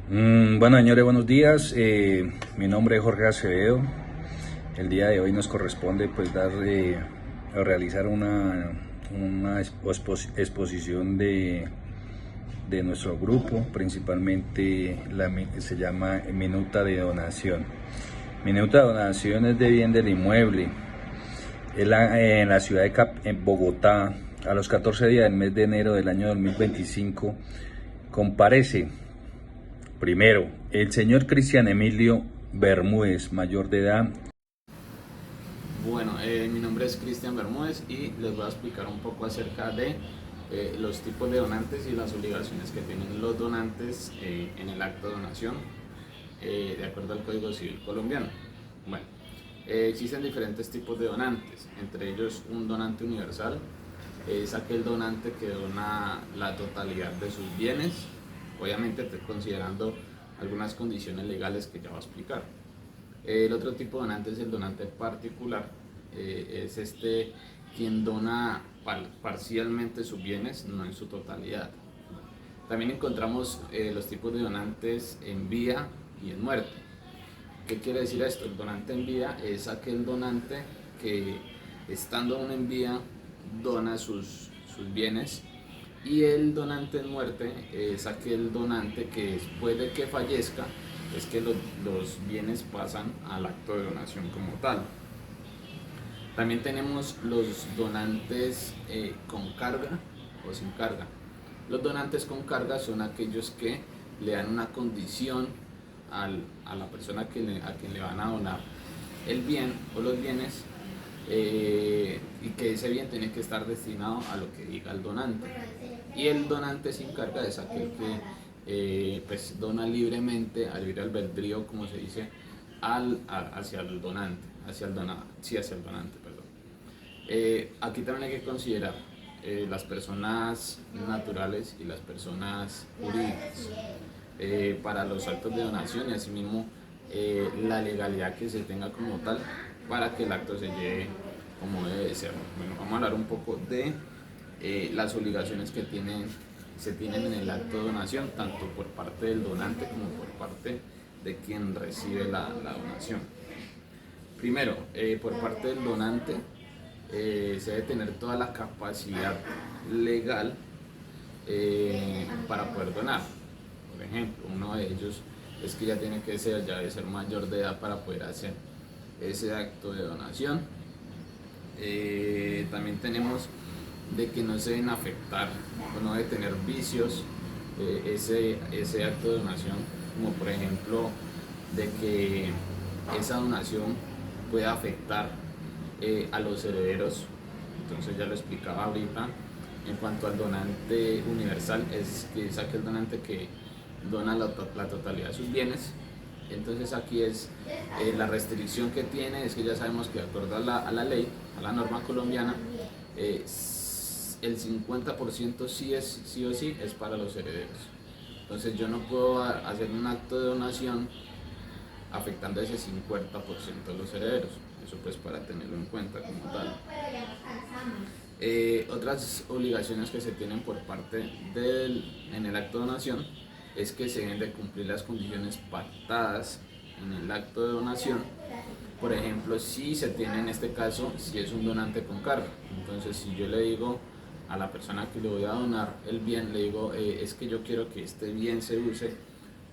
Bueno, señores, buenos días. Mi nombre es Jorge Acevedo. El día de hoy nos corresponde pues o realizar una exposición de nuestro grupo, principalmente se llama Minuta de Donación. Minuta de Donación es de bien del inmueble. En la ciudad en Bogotá, a los 14 días del mes de enero del año 2025, comparece primero el señor Cristian Emilio Bermúdez, mayor de edad. Bueno, mi nombre es Cristian Bermúdez y les voy a explicar un poco acerca de los tipos de donantes y las obligaciones que tienen los donantes en el acto de donación de acuerdo al Código Civil colombiano. Bueno, existen diferentes tipos de donantes, entre ellos un donante universal es aquel donante que dona la totalidad de sus bienes, obviamente considerando algunas condiciones legales que ya voy a explicar. El otro tipo de donante es el donante particular, es quien dona parcialmente sus bienes, no en su totalidad. También encontramos los tipos de donantes en vida y en muerte. ¿Qué quiere decir esto? El donante en vida es aquel donante que, estando aún en vida, dona sus bienes, y el donante en muerte es aquel donante que después de que fallezca es que los bienes pasan al acto de donación como tal. También tenemos los donantes con carga o sin carga. Los donantes con carga son aquellos que le dan una condición a la persona a quien le van a donar el bien o los bienes, y que ese bien tiene que estar destinado a lo que diga el donante. Y el donante sin carga es aquel que pues dona libremente, al libre albedrío, como se dice, hacia el donante, hacia el donante, perdón. Aquí también hay que considerar las personas naturales y las personas jurídicas para los actos de donación, y asimismo la legalidad que se tenga como tal para que el acto se lleve como debe de ser. Bueno, vamos a hablar un poco de las obligaciones que se tienen en el acto de donación, tanto por parte del donante como por parte de quien recibe la donación. Primero, por parte del donante, se debe tener toda la capacidad legal para poder donar. Por ejemplo, uno de ellos es que ya debe ser mayor de edad para poder hacer ese acto de donación. También tenemos de que no se deben afectar o no debe tener vicios ese acto de donación, como por ejemplo de que esa donación pueda afectar a los herederos. Entonces ya lo explicaba ahorita. En cuanto al donante universal, es aquel donante que dona la totalidad de sus bienes. Entonces aquí es la restricción que tiene, es que ya sabemos que de acuerdo a la ley, a la norma colombiana, el 50% sí o sí es para los herederos. Entonces yo no puedo hacer un acto de donación afectando ese 50% de los herederos. Eso pues para tenerlo en cuenta como tal. Otras obligaciones que se tienen por parte en el acto de donación es que se deben de cumplir las condiciones pactadas en el acto de donación. Por ejemplo, si se tiene en este caso, si es un donante con carga, entonces si yo le digo a la persona que le voy a donar el bien, le digo, es que yo quiero que este bien se use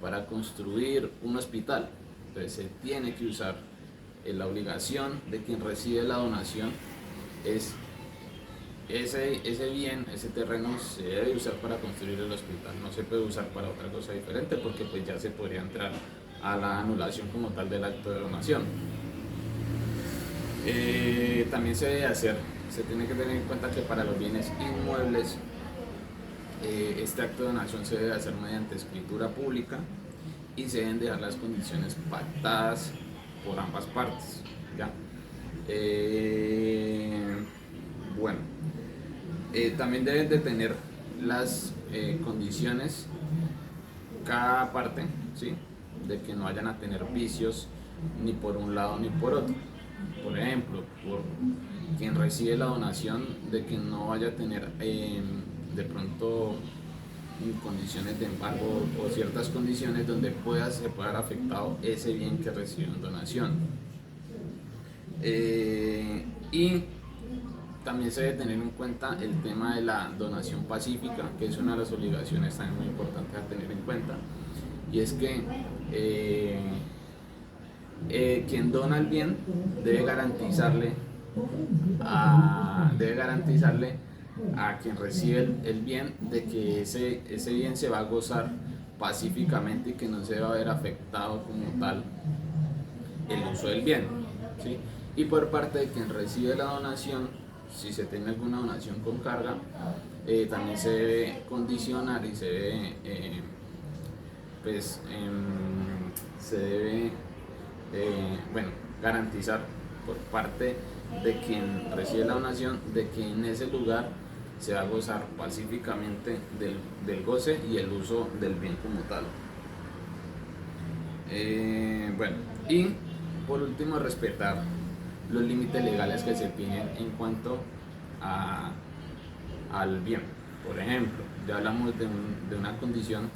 para construir un hospital, entonces se tiene que usar. La obligación de quien recibe la donación es ese bien, ese terreno se debe usar para construir el hospital, no se puede usar para otra cosa diferente, porque pues ya se podría entrar a la anulación como tal del acto de donación. También se tiene que tener en cuenta que para los bienes inmuebles este acto de donación se debe hacer mediante escritura pública y se deben dejar las condiciones pactadas por ambas partes, ¿ya? Bueno, también deben de tener las condiciones cada parte, ¿sí? De que no vayan a tener vicios ni por un lado ni por otro. Por ejemplo, por quien recibe la donación, de que no vaya a tener de pronto condiciones de embargo o ciertas condiciones donde se pueda haber afectado ese bien que recibió en donación. Y también se debe tener en cuenta el tema de la donación pacífica, que es una de las obligaciones también muy importantes a tener en cuenta, y es que quien dona el bien debe garantizarle a quien recibe el bien de que ese bien se va a gozar pacíficamente y que no se va a ver afectado como tal el uso del bien, ¿sí? Y por parte de quien recibe la donación, si se tiene alguna donación con carga, también se debe condicionar y se debe garantizar por parte de quien recibe la donación de que en ese lugar se va a gozar pacíficamente del goce y el uso del bien como tal. Y por último, respetar los límites legales que se tienen en cuanto al bien. Por ejemplo, ya hablamos de una condición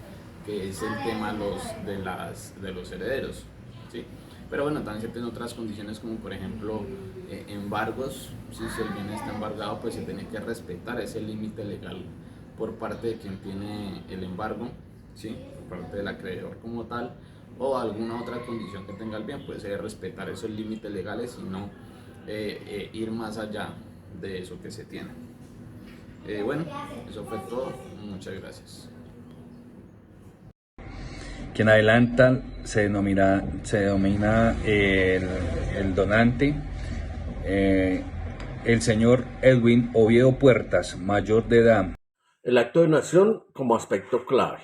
que es el tema de los herederos, ¿sí? Pero bueno, también se tienen otras condiciones como por ejemplo embargos. Si el bien está embargado, pues se tiene que respetar ese límite legal por parte de quien tiene el embargo, ¿sí? Por parte del acreedor como tal, o alguna otra condición que tenga el bien, pues se debe respetar esos límites legales y no ir más allá de eso que se tiene. Eso fue todo. Muchas gracias. Quien adelanta se denomina el donante. El señor Edwin Oviedo Puertas, mayor de edad. El acto de donación como aspecto clave.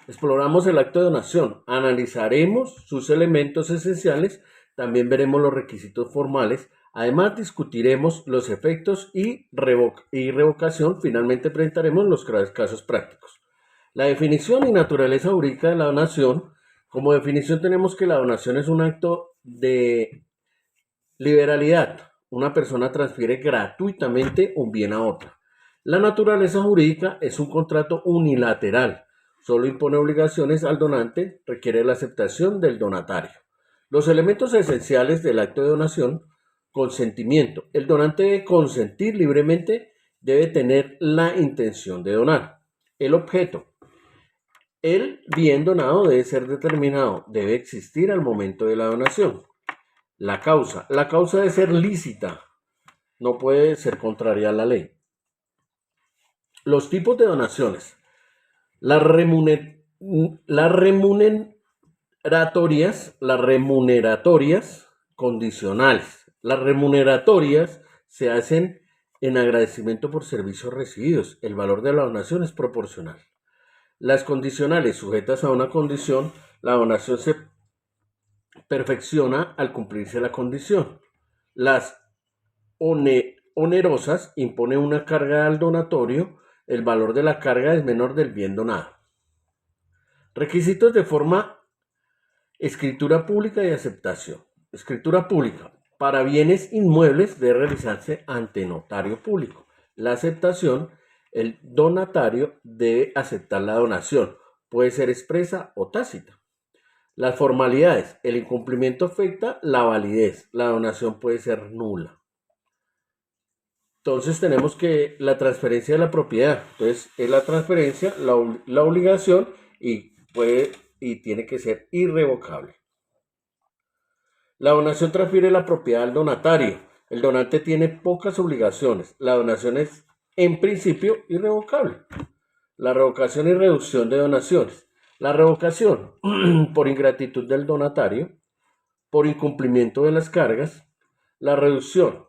Exploramos el acto de donación, analizaremos sus elementos esenciales, también veremos los requisitos formales, además discutiremos los efectos y revocación, finalmente presentaremos los casos prácticos. La definición y naturaleza jurídica de la donación. Como definición tenemos que la donación es un acto de liberalidad. Una persona transfiere gratuitamente un bien a otra. La naturaleza jurídica es un contrato unilateral. Solo impone obligaciones al donante, requiere la aceptación del donatario. Los elementos esenciales del acto de donación: consentimiento. El donante debe consentir libremente, debe tener la intención de donar. El objeto. El bien donado debe ser determinado, debe existir al momento de la donación. La causa debe ser lícita, no puede ser contraria a la ley. Los tipos de donaciones. Las remuneratorias condicionales. Las remuneratorias se hacen en agradecimiento por servicios recibidos. El valor de la donación es proporcional. Las condicionales, sujetas a una condición, la donación se perfecciona al cumplirse la condición. Las onerosas imponen una carga al donatorio, el valor de la carga es menor del bien donado. Requisitos de forma: escritura pública y aceptación. Escritura pública. Para bienes inmuebles debe realizarse ante notario público. La aceptación: el donatario debe aceptar la donación, puede ser expresa o tácita. Las formalidades: el incumplimiento afecta la validez, la donación puede ser nula. Entonces tenemos que la transferencia de la propiedad, entonces es la transferencia, la obligación y tiene que ser irrevocable. La donación transfiere la propiedad al donatario. El donante tiene pocas obligaciones. La donación es en principio irrevocable. La revocación y reducción de donaciones. La revocación por ingratitud del donatario, por incumplimiento de las cargas. La reducción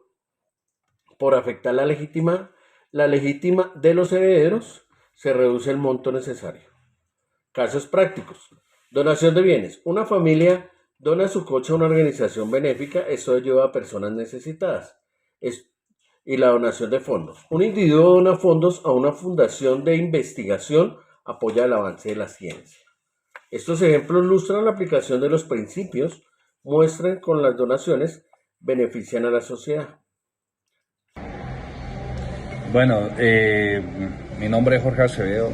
por afectar la legítima de los herederos, se reduce el monto necesario. Casos prácticos. Donación de bienes. Una familia dona su coche a una organización benéfica, esto ayuda a personas necesitadas. Y la donación de fondos. Un individuo dona fondos a una fundación de investigación, apoya el avance de la ciencia. Estos ejemplos ilustran la aplicación de los principios, muestran con las donaciones, benefician a la sociedad. Bueno, mi nombre es Jorge Acevedo.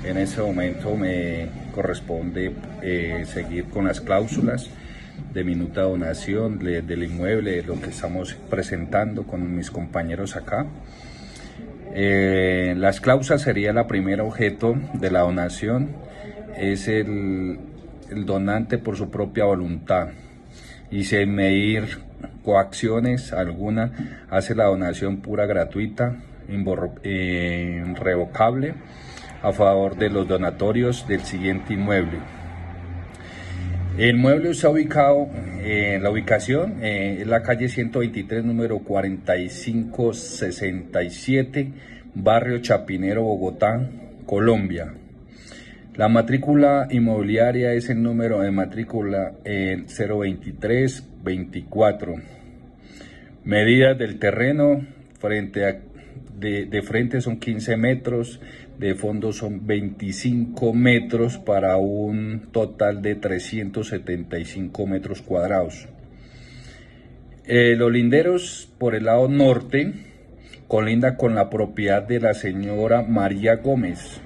En ese momento me corresponde seguir con las cláusulas de minuta donación del inmueble, de lo que estamos presentando con mis compañeros acá. Las cláusulas sería la primera objeto de la donación, es el donante por su propia voluntad y sin medir coacciones alguna hace la donación pura, gratuita, irrevocable a favor de los donatorios del siguiente inmueble. El inmueble está ubicado, la ubicación es la calle 123, número 4567, barrio Chapinero, Bogotá, Colombia. La matrícula inmobiliaria es el número de matrícula 02324. Medidas del terreno, de frente son 15 metros, de fondo son 25 metros para un total de 375 metros cuadrados. Los linderos por el lado norte colinda con la propiedad de la señora María Gómez.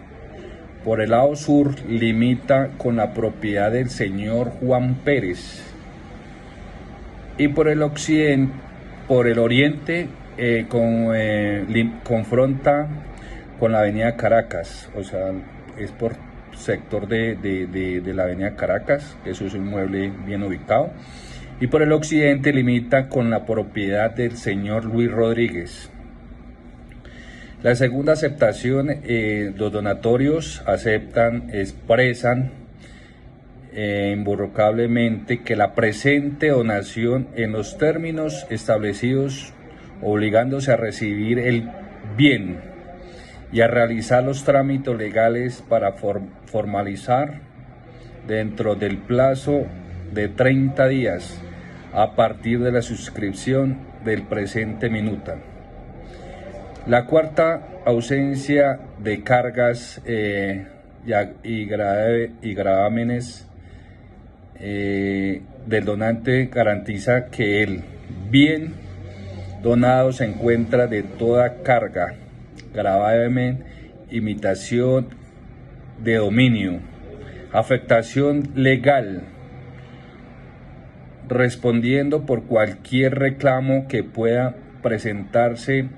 Por el lado sur limita con la propiedad del señor Juan Pérez. Y por el oriente confronta con la avenida Caracas, o sea, es por sector de la avenida Caracas, que eso es un inmueble bien ubicado. Y por el occidente limita con la propiedad del señor Luis Rodríguez. La segunda aceptación, los donatorios expresan irrevocablemente que la presente donación en los términos establecidos, obligándose a recibir el bien y a realizar los trámites legales para formalizar dentro del plazo de 30 días a partir de la suscripción del presente minuta. La cuarta, ausencia de cargas y gravámenes del donante garantiza que el bien donado se encuentra de toda carga, gravamen, imitación de dominio, afectación legal, respondiendo por cualquier reclamo que pueda presentarse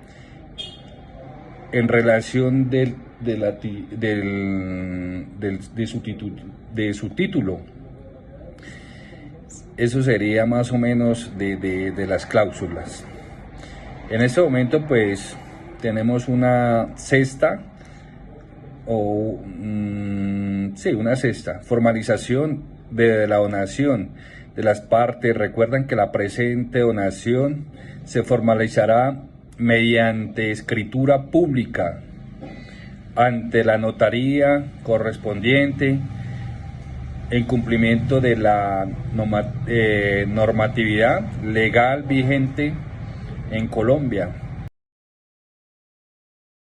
en relación de su título. Eso sería más o menos de las cláusulas. En este momento pues tenemos una cesta, una cesta, formalización de la donación de las partes. Recuerdan que la presente donación se formalizará mediante escritura pública ante la notaría correspondiente en cumplimiento de la normatividad legal vigente en Colombia.